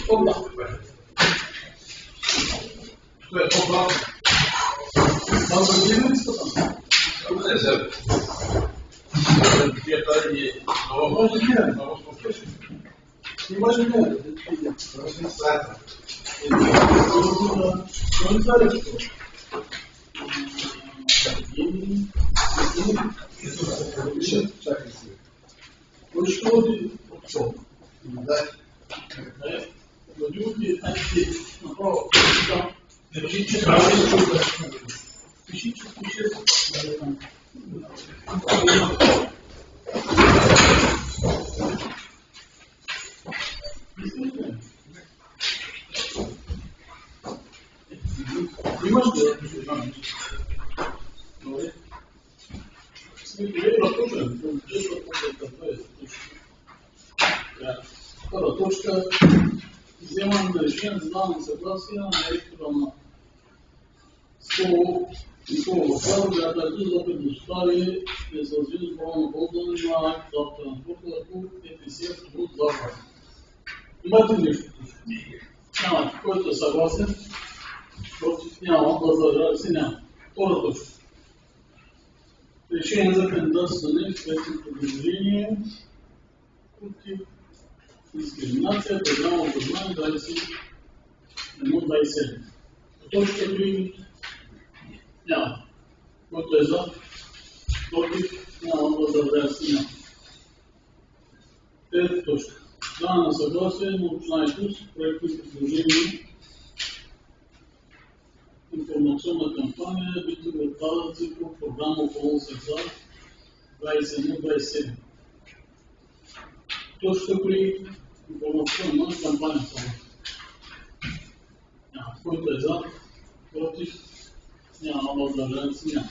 Опа! Това е по-бавно. Това за един ли сте там? Това не е зелен. Тия тази е много. Може да гледам, много спокойно. И може да гледам. Това е страта. Това е това. Чакай се. Кой ще води от сол? Да. Води от тази направо. Пиши, че пиши. Имаш ли да пишеш това нещо? Добре. Първа точка. Вземам решение за даване съгласие на директора на СО Никола Вакаров, която да предостави безвъзмездно право на ползване на автотранспорта върху ЕТС автобус за Варна. Имате ли нещо? Нямате. Който е съгласен? Против няма, въздържали се няма. Втора точка. Решение за кандидатстване в следното предложение против дискриминация, програма познание 21-27. Точка 3 няма. Който е за, против няма, въздържали се няма. Трета точка. Даване на съгласие на община Айтос, проектно предложение информационна кампания битови отпадъци по програма Околна среда 21-27. Точка при информационна кампания. Който е за, против, няма, въздържали се няма.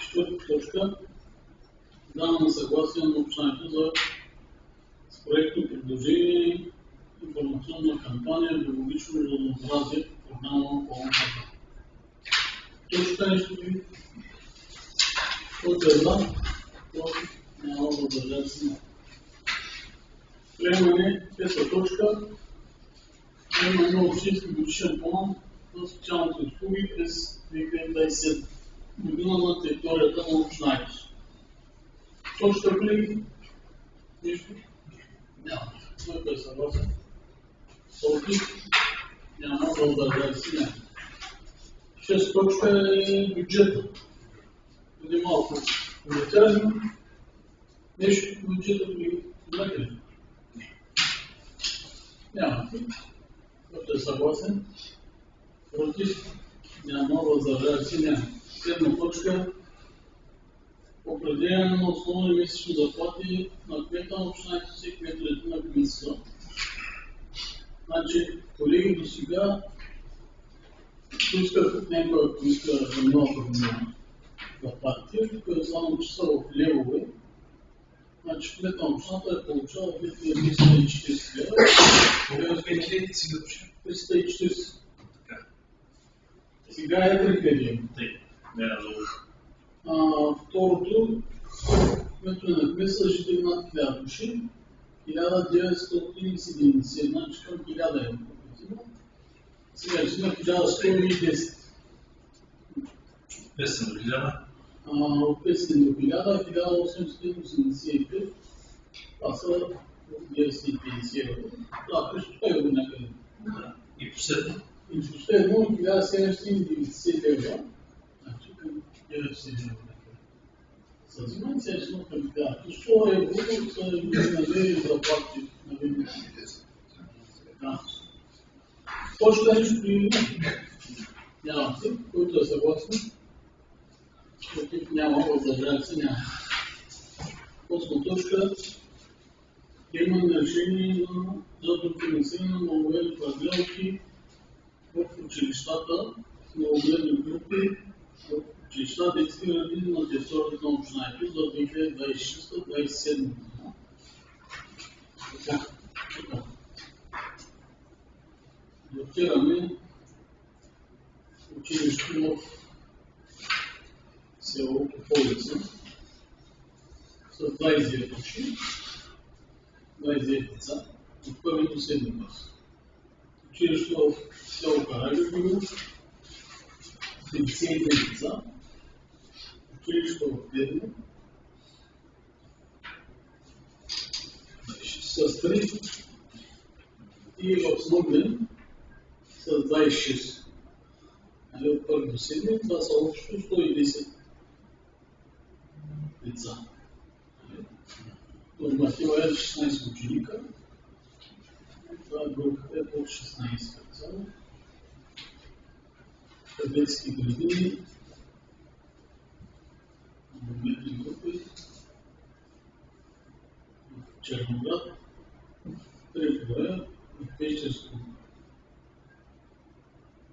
Четвърта точка. Даване на съгласие на общината за проектно предложение информационна кампания биологично разнообразие програма Околна среда. Точка нещо ви. Който е за, против, няма, въздържали се няма. Приемане, пета точка. Приемане на общински годишен план за социалните услуги през 2027 година на територията на община Айтос. Точка при нищо? Няма. Който е съгласен? Против? Няма. Въздържали се няма. Шеста точка е бюджета. Преди малко коментираме. Нещо по бюджета при знаете. Няма. Който е съгласен? Против? Няма. Въздържали се няма. Седма точка. Определяне на основни месечни заплати на кмета на общината и кметовете на комисията. Значи, колеги, до сега поисках от някоя комисия за новата година заплати, които само че са в левове. Значи, кмета на общината е получавал 2340 лева. 340. Сега е 3000. Второто, кметове на кмета жители над 1000 души, 1970, значи към 1000 евро. Сега ще има 1110. 500 до 1000? От 500 до 1000, 1885. Това са 950 евро. Да, къщо това е го някъде. И последно? И последно 1790 евро. Значи към 900 евро. Съзимай се едно към 1000. 100 евро са намери заплати на видите. Точка нещо при няма се, който е съгласен. Против няма, въздържали се няма. Осма точка. Приемане на решение за дофинансиране на новогодишни паралелки в училищата, в новогодишни групи, в училища, детски градини на територията на община Айтос за 2026-2027 година. Така. Блокираме училище в село Тополица с 29 души, 29 деца. от първи до седми клас. Училището в село Карагеоргиево, 52 деца. Училището в Гледно с 3 и в Смоглен с 26. От първи до седми, това са общо 110 деца. Норматива е 16 ученика. Това е бройката е по 16 деца. Детски градини, моментни групи, в Черноград, Трифлоя, в Пещерско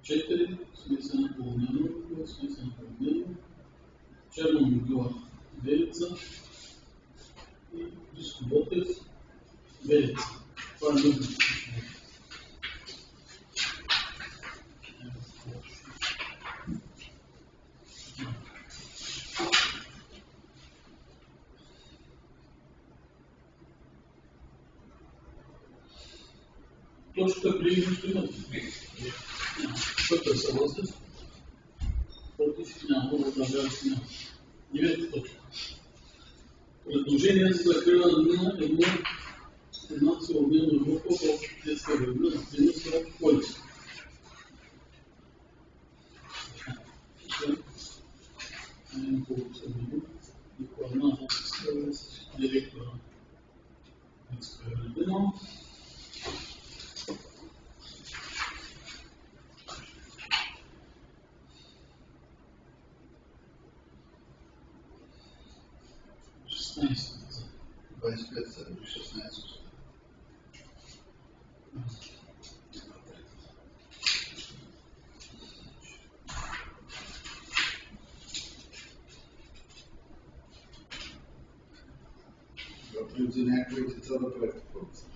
4, смесена Полняново, смесена Полняново, Черна могила Велица и Христо Ботев Велица. Това е много. Точка приема ще имате. Който е съгласен, против няма, въздържали се няма. 9 точка. Предложение за закриване на една целодневна група в детска градина с дейност в Колица. Докладната с директора на детска градина. За 25 са 16. Въпреки за някои деца да практикуват.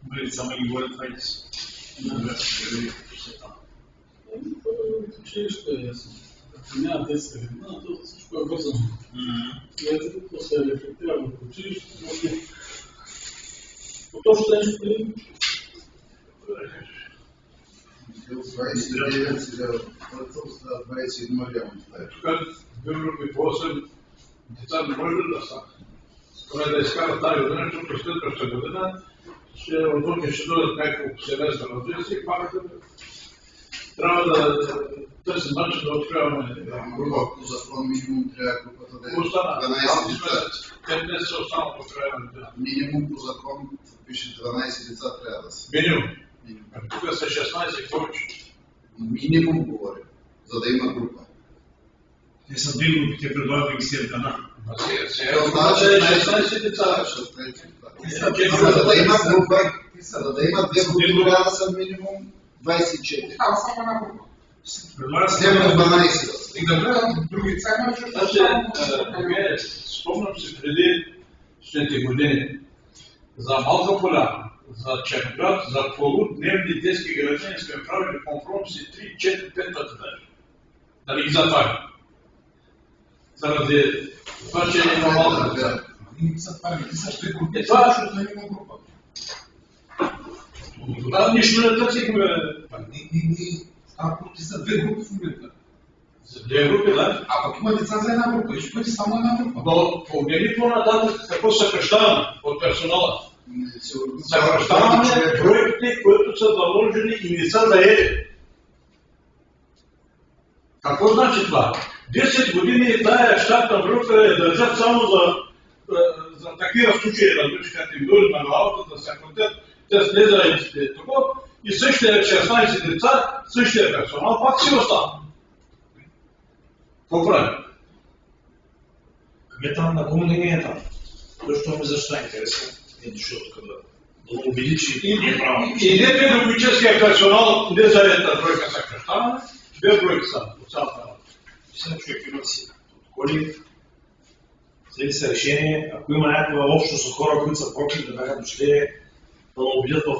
Бъде само и говорят 20. Училище е ясно. Ако няма детска градина, то всичко е вързано. И ето какво се рефлектира върху училището, може от още нещо ли? От 29 сега първо става 21 реално. Тук гърби по 8 деца не може да стане. Поне да изкарат тази година, защото следващата година отвън ще дойдат няколко семестра на деца и пак трябва да търсим начин да откриваме група. По закон минимум трябва групата да е 12 деца. Те днес са останал по края. Минимум по закон пише 12 деца трябва да са. Минимум. Тук са 16 повече. Минимум говорим, за да има група. Те са две групи, те предлагат регистрират една. Това значи 16 деца. За да има група, за да има две групи, трябва да са минимум 24. Става само една група. След 12. И да бъдат други деца, спомням се преди следните години за Малка Поляна, за Черноград, за полудневни детски градини сме правили компромиси 3, 4, 5 пъти даже. Да не ги затварям. Заради това, че има малка деца. не са правили, ти са две групи, Това защото не има група. Тогава нищо не търсихме. Ти са две групи в момента. За две групи, да? А пък има деца за една група, и ще бъде само една група. Но погледни по-нататък какво съкръщаваме от персонала. Съкръщаваме проекти, които са заложени и не са заели. Какво значи това? 10 години тая щатна бройка я държат само за такива случаи, разбираш, като им дойдат на главата, да се платят, те слезаете тук и същия 16 деца, същия персонал, пак си остава. Какво прави? Кметът на комуни не е там. Защо ми защита интересно? Не дошъл тук да убеди, че не е право. И не педагогическия персонал не заета бройка съкръщаване, две бройки са от цялата работа. Всеки човек има си протоколи, взели са решение, ако има някаква общност от хора, които са против да бяха дошли, да убедят в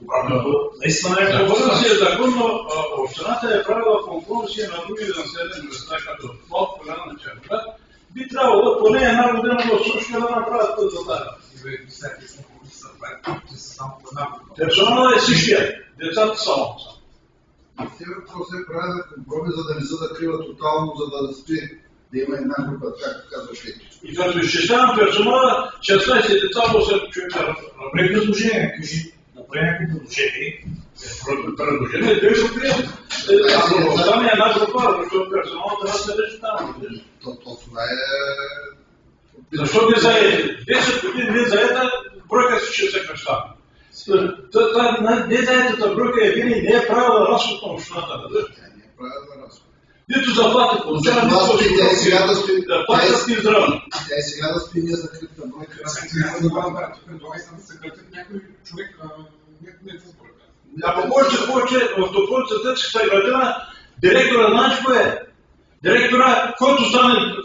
обратното. Наистина е Законът си е законно, общината е правила конкурси на други населени места, като Плод, Поляна, Черноград, би трябвало поне една година да слушка да направят за тази. такива десятки са, които са това, са само по една група. Персонала е същия, децата са само. Те въпроси правят компромис, за да не се закрива тотално, за да спи, да има една група, както казваш Ето. И като изчислявам персонала, 16 деца, 8 човека. При предложение, кажи, направи някакво предложение. Предложение, да го приемем. Ако остане една група, защото персоналът трябва да се рече там. Това е... Защо не заеде? 10 години не заеда, бройка си ще се кръща. Не заедата бройка е винаги не е правила разход на общината. Тя не е правила разход. Нито заплата получава, нито платят ни здраве. Тя и сега да спи не закрита бройка. Предлагай съм да се кратят някой човек, не с бройка. Ако повече в Тополица детската градина, директора знаеш кой е? Директора,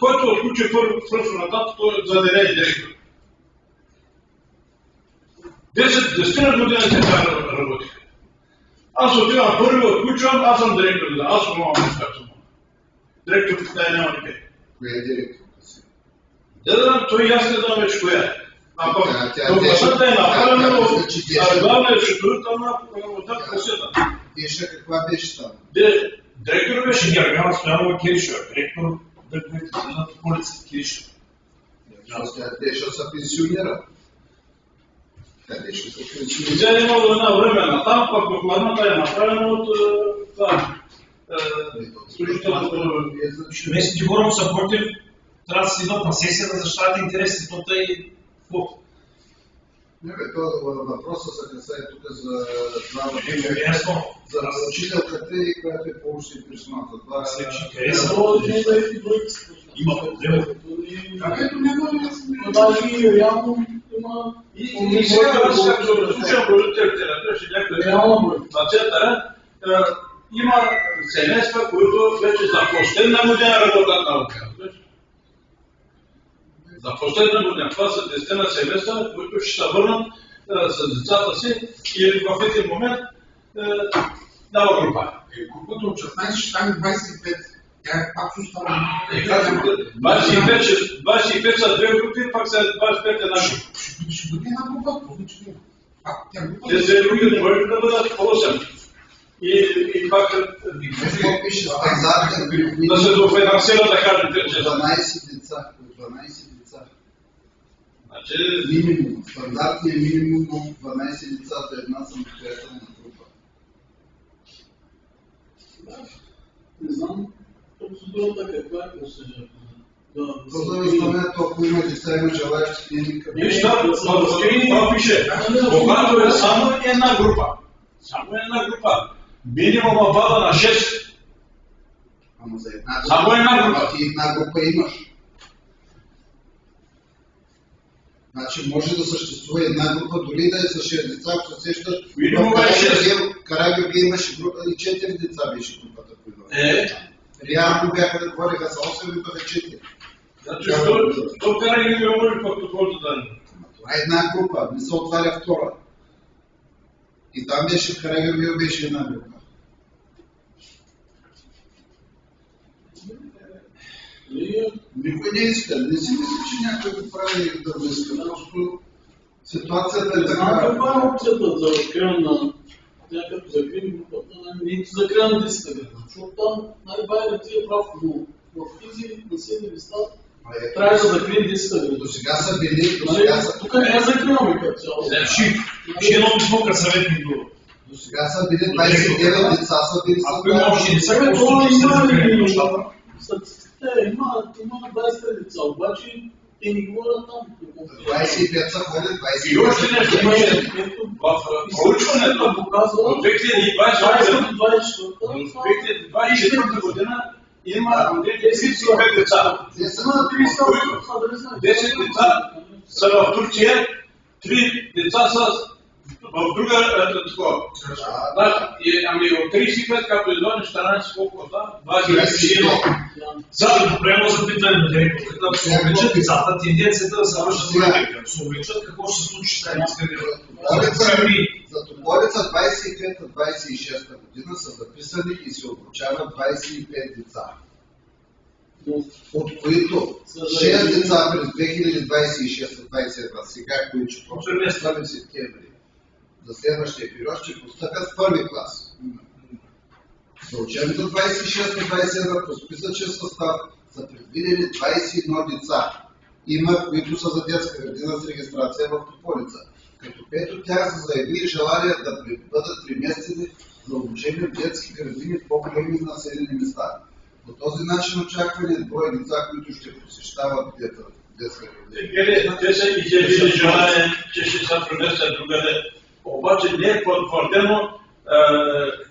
който отключи първо нататък, той заделен директор. 10 години се работиха. Аз отивам първи, отключвам, аз съм директор. Аз съм мога да кажа. Директор тая няма никъде. Кой е директорка си? Той и аз не знам вече коя е. Тя е направена от главния счетоводител на просета. Теша каква беше там? Директор беше Гергана Стоянова Киришева, директор на Тополица Киришева. Теша се пенсионира. Къде ще се пенсионира? Тя е имала една време там, пък докладната е направена от служителното. Вместо ти говорим са против, трябва да се идват на сесия да защитават интересите, то и какво? Не бе, това въпроса се касае тук за това за учителката и която е помощник персонал. Това е... Има проблема. Ето няма Даже реално има... И сега разказвам, слушам родителите на някъде на центъра, има семейства, които вече за последна година работят на ука. За последна година. Това са 10 семейства, които ще се върнат с децата си и в един момент нова група. Групата от 16 ще стане 25. Тя е пак остава. 25 са две групи, пак са 25 една група. Ще бъде една група, по-значително. Те се други не може да бъдат по 8. И пак да се дофинансира, да кажем, 12 деца. 12 деца. Значи... Минимум. Стандартният минимум 12 деца за една самостоятелна група. Не знам процедурата каква е посъждана. За възстановяването, ако има деца, има желаящи клиника. Виж, това пише. Когато е само една група. Само една група. Минимума бада на 6. Ама за една група. Само една група. Ти една група имаш. Значи може да съществува една група, дори да е с 6 деца, ако се сещаш. Минимума е 6. Карагеоргия имаше група и 4 деца беше групата. Реално бяха, говориха за 8 и бъде 4. Значи, то Карагеоргия може пък това да даде. Това е една група, не се отваря втора. И там беше Карагеоргия, беше една група. Никой не иска. Не си мисли, че някой го прави да го иска. Просто ситуацията е така. Знам каква е опцията за откриване на някакъв закрим групата, не закриване на диската града, защото там най-байде ти е прав, но в тези населени места трябва да закрием диската града. До сега са били, тук не я закриваме като цяло. Ще едно писмо към съветник до сега са били 29 деца, са били ако има още деца, това какво ще се закрием нещата? Има 20 деца, обаче те ни говорят там. 25 са ходят, 25. И още нещо в проучването показва от 2024 година има 35 деца. 10 деца са в Турция, 3 деца са в друга такова. Ами от 35, както едно, 14 колко става? 21. За да приема за питане на директор, като се увеличат децата, тенденцията да се връщат родители. Ако се увеличат, какво ще се случи с тази детска градина? За Тополица 25-26 година са записани и се обучават 25 деца. от които 6 деца през 2026-2027, сега, които ще почнат в 1 септември, за следващия период ще постъпят в първи клас. За учебната 26-27 по списъчен състав са предвидени 21 деца. Има, които са за детска градина с регистрация в Тополица, като 5 от тях са заявили желание да бъдат преместени за обучение в детски градини в по-големи населени места. По този начин очакваният брой деца, които ще посещават детска градина. Те са изявили желание, че ще се преместят другаде. Обаче не е потвърдено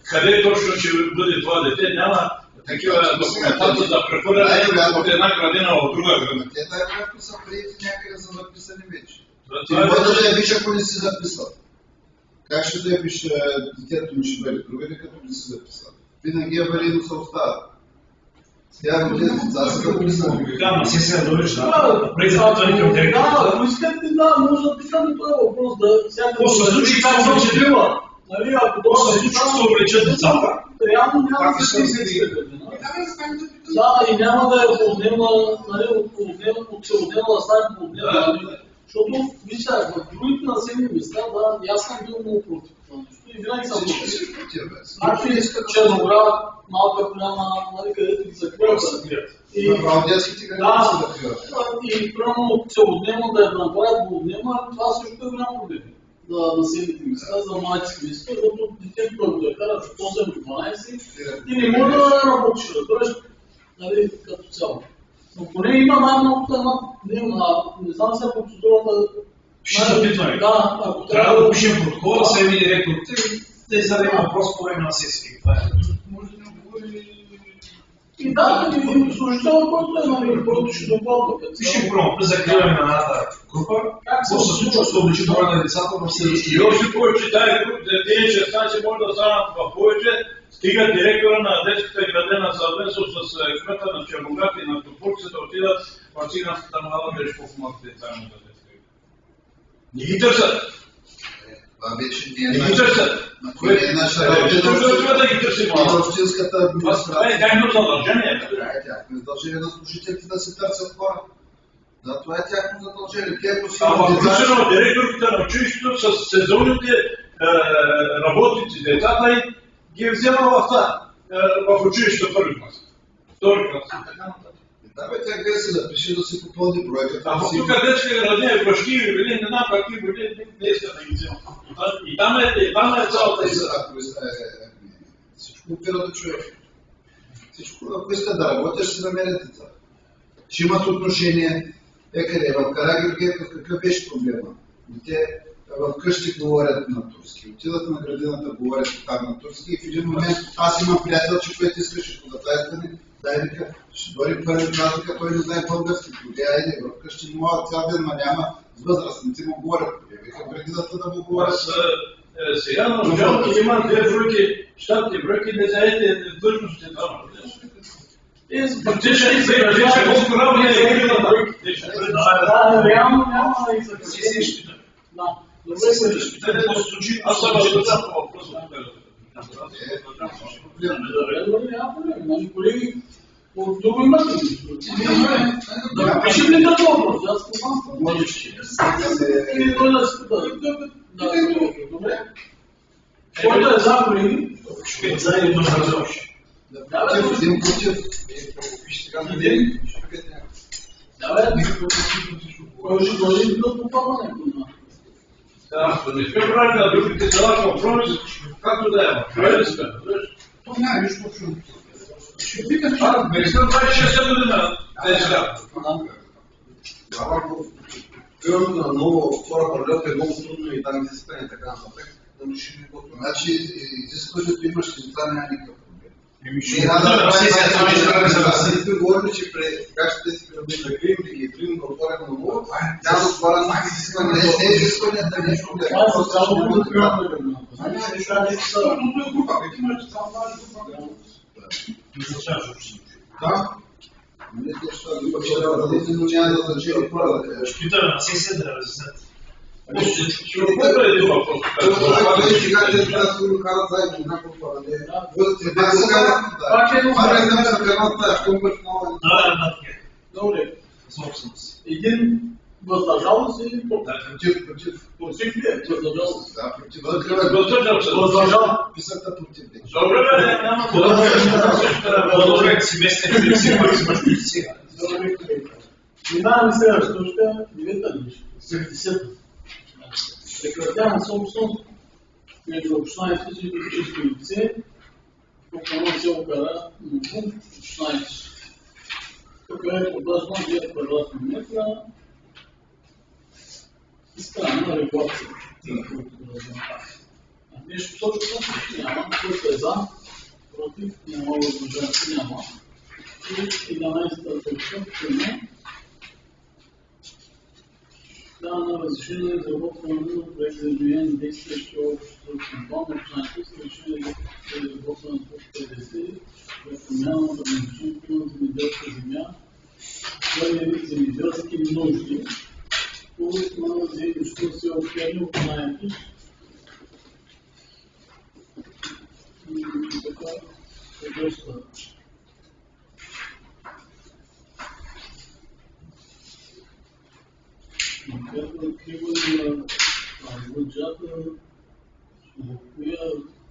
къде точно ще бъде това дете. Няма такива документации за прехвърляне от една градина в друга градина. Те най-вероятно са приети някъде за записани вече. Ти може да явиш, ако не си записал. Как ще да явиш детето ми ще бъде другаде, като не си записал? Винаги аварийно се остава. Сега тези деца са записани. Да, но си се дойдеш, да. Преди запитване към директора. Да, ако искате, да, може да питаме този въпрос, да всяка Какво се случи, как се развива. Нали, ако Какво се случи, че се увлечат децата? реално няма да се изисква. Да, и няма да е полудневна, нали, от целодневна да стане полудневна. Защото, вижте, в другите населени места, да, аз съм бил много против това нещо и винаги съм против. Значи, Черноград, Малка Поляна, нали, където ги закриват. Направо детските градини се закриват. И прямо целодневно да я направят полудневна, това също е голям проблем. За населените места, за младите места, защото детето да го карат от 8 до 12 и не може да работиш, разбираш, нали, като цяло. Но поне има най-малкото една дневна, не знам сега процедурата. Ще запитваме. Да, ако трябва да пишем протокол, да се види директорите, те зададем въпрос по време на сесия. И да, и служител, който е, нали, който ще докладва. Пишем първо, при закриване на едната група, какво се случва с обличи броя на децата в следващия. И още повече тази група, тези 16 може да станат в повече, стига директора на детската градина съвместно с кмета на Черноград и на Тополица да отидат в циганската мала между по-малки деца на детска градина. Не ги търсят. Това вече Не ги търсят. не е наша работа да ги търсим. на общинската Това е администрация. тяхно задължение. Това е тяхно задължение на служителите да се търсят хора. Да, това е тяхно задължение. Те, ако си Ама включено директорите на училището с сезонните работници, децата и ги взема в училището първи клас. Втори клас. Да, бе, тя къде се запише да си попълни бройка. Ама тук детска градина е бащи и били, не знам какви били, не искат да ги вземат. И там е цялата истина. Всичко опира до човек. Всичко, ако искат да работиш, ще намерят деца. Ще имат отношение. Къде? В Карагеоргиев какъв беше проблема? Дете в къщи говорят на турски. Отидат на градината, говорят там на турски и в един момент аз имам приятел, че който искаше податайстване, дай вика, ще бъде първи празник, той не знае български. Тогава айде, в къщи не могат цял ден, но няма с възрастните му говорят. Вика градината да му говорят. Сега на училки има две бройки, щатни бройки, не заете длъжности там. Фактически се изглежда колко работа е на бройки. Да, реално няма и за Сесия. Да. Добре се Питате какво се случи, Аз съм разпитан по въпроса. няма проблем. Нали, колеги, от друго имате ли? Да, пишем ли този въпрос? Аз не знам. Младички. Или той да се добре. Който е за, колеги? за и до разрешаваш. Един против. Един. Давай, кой ще дойде да попълва някой? Да, не сме правили на другите дела компромиси, както да е. То няма нищо общо. Ще питам, не искам 26 година. Приемането на много втора паралелка е много трудно и там изискване и така нататък. Значи изискването имаш и за това няма никакъв проблем. Ние говорим, че как ще тези градини да крием, да ги крием, да отворим на ново, няма да отваря на изискване. Не е изискванията, не е проблем. Това е за цяло да приемаме. Да. Мисля, че това група ще трябва да дадете, но няма да значи хора да кажеш. Питаме на сесия да разяснят. Какво е това въпрос? Това е сега, те трябва да се го карат заедно, някакво паралел. Това е за каналата, в компът много. Против. Против ли е? Въздържал се. Да, против. Въздържал се. Въздържал. Писата против. Добре, бе, няма По-добре си местен принцип, ако си имаш принцип. Минаваме следващата точка, 9-та линия. 70-та. Прекратяване собственост между община и физическо лице, около село Кара, община и тук е продажно 9 квадратни метра и странна регулация. Нещо точно няма, който е за, против, няма въздържали се, няма. И 11-та точка, приема. Даване разрешение за изработване на проект за изменение на действащия обществен план на общината с решение за изработване на ПДС за промяна на предназначението на земеделска земя за земеделски нужди по на земеделското село Перни от Найетиш. И така е доста. Откриване на воджата, коя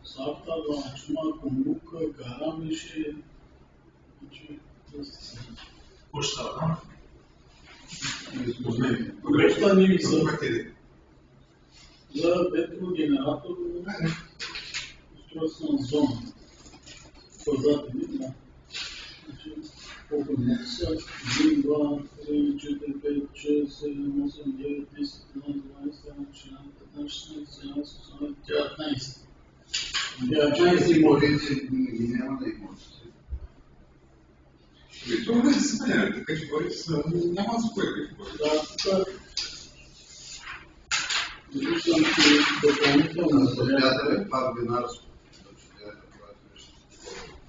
сарта, лачма, комука, гарамише, Поща, Грешта ни за ветрогенератор, устройствена зона. Пазатели, да. Колко са? 1, 2, 3, 4, 5, 6, 7, 8, 9, 10, 11, 12, 13, 14, 15, 16, 17, 19 имоти. Няма да има. Това не се сменя, категории няма за кое категории. Да, тук виждам, че допълнително Съдята пак винарско.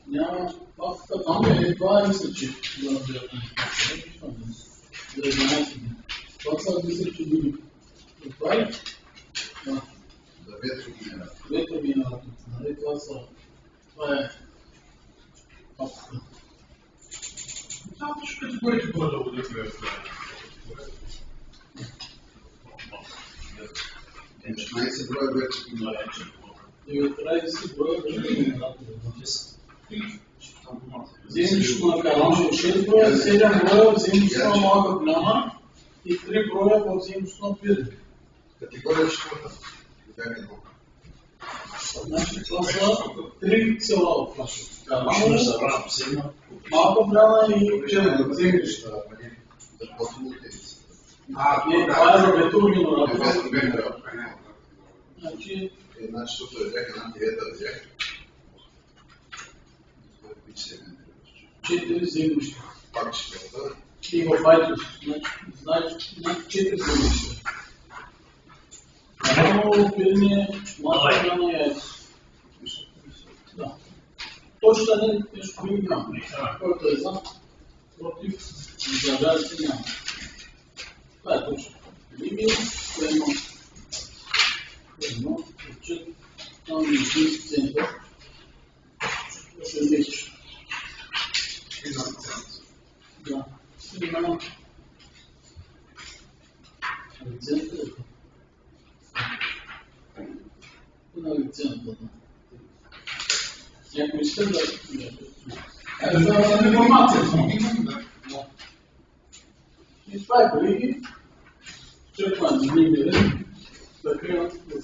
няма там е, това е мисля, че за 19 дни. Това са мисля, че били. Това е? Да. За ветрогенератор. Ветрогенератор. Нали, това е папка. Само че категориите бъдат да бъдат в 16 броя ветрогенератор. 19 броя ветрогенератор. Землището на Карамжа 6 броя, 7 броя в землището на Малка Голяма и 3 броя в землището на Пирин. Категория 4. Значи това са 3 села в Паша. Малка Голяма и Пирин, землището. За по-силните. Това е за ветрогенератор. Значи, Една четвърта век, една девета век. 4 землища. Пак четвърта. И в Айтос. Значи 4 землища. Рано Пирин, Малка Голяма и Айтос. Да. Точно нещо друго няма. Който е за, против, въздържали се няма. Това е точно. Либия, едно, отчет, там медицински център. Ще месечно. И за център. Да. Има център. Има център. Някой иска да... За информация, да. И това е, колеги. Очакваме да ни да крият да